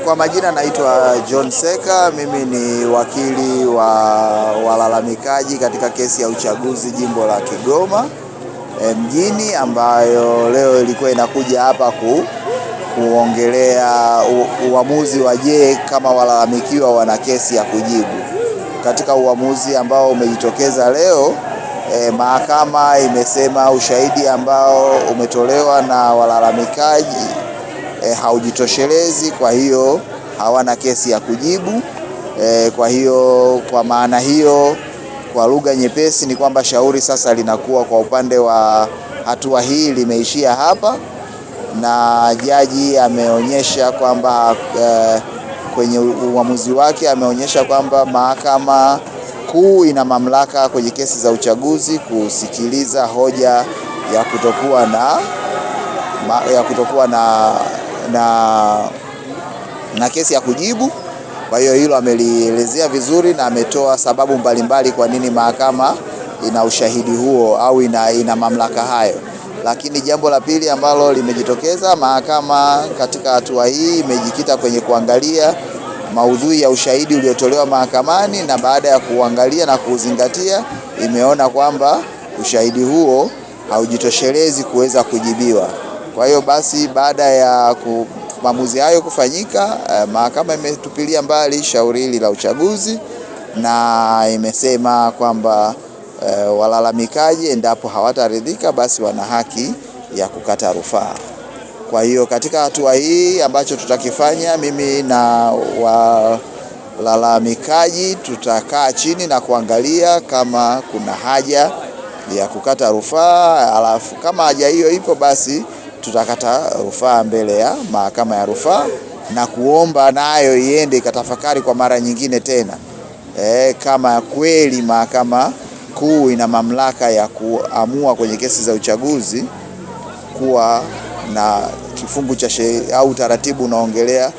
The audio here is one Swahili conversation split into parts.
Kwa majina naitwa John Seka, mimi ni wakili wa walalamikaji katika kesi ya uchaguzi jimbo la Kigoma mjini, ambayo leo ilikuwa inakuja hapa kuongelea uamuzi wa kama walalamikiwa wana kesi ya kujibu. Katika uamuzi ambao umejitokeza leo, mahakama imesema ushahidi ambao umetolewa na walalamikaji haujitoshelezi, kwa hiyo hawana kesi ya kujibu. Kwa hiyo kwa maana hiyo, kwa lugha nyepesi ni kwamba shauri sasa linakuwa kwa upande wa hatua hii limeishia hapa, na jaji ameonyesha kwamba kwenye uamuzi wake ameonyesha kwamba mahakama kuu ina mamlaka kwenye kesi za uchaguzi kusikiliza hoja ya kutokuwa na kesi ya kujibu. Kwa hiyo hilo amelielezea vizuri na ametoa sababu mbalimbali kwa nini mahakama ina ushahidi huo au ina mamlaka hayo. Lakini jambo la pili ambalo limejitokeza, mahakama katika hatua hii imejikita kwenye kuangalia maudhui ya ushahidi uliotolewa mahakamani, na baada ya kuangalia na kuzingatia imeona kwamba ushahidi huo haujitoshelezi kuweza kujibiwa. Kwa hiyo basi, baada ya maamuzi hayo kufanyika, mahakama imetupilia mbali shauri hili la uchaguzi na imesema kwamba walalamikaji endapo hawataridhika basi wana haki ya kukata rufaa. Kwa hiyo katika hatua hii ambacho tutakifanya, mimi na walalamikaji tutakaa chini na kuangalia kama kuna haja ya kukata rufaa, alafu kama haja hiyo ipo basi tutakata rufaa mbele ya mahakama ya rufaa na kuomba nayo iende ikatafakari kwa mara nyingine tena, kama kweli mahakama kuu ina mamlaka ya kuamua kwenye kesi za uchaguzi kuwa na kifungu cha sheria au taratibu unaongelea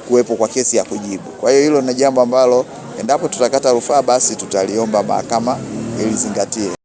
kuwepo kwa kesi ya kujibu. Kwa hiyo hilo ni jambo ambalo endapo tutakata rufaa basi tutaliomba mahakama ilizingatie.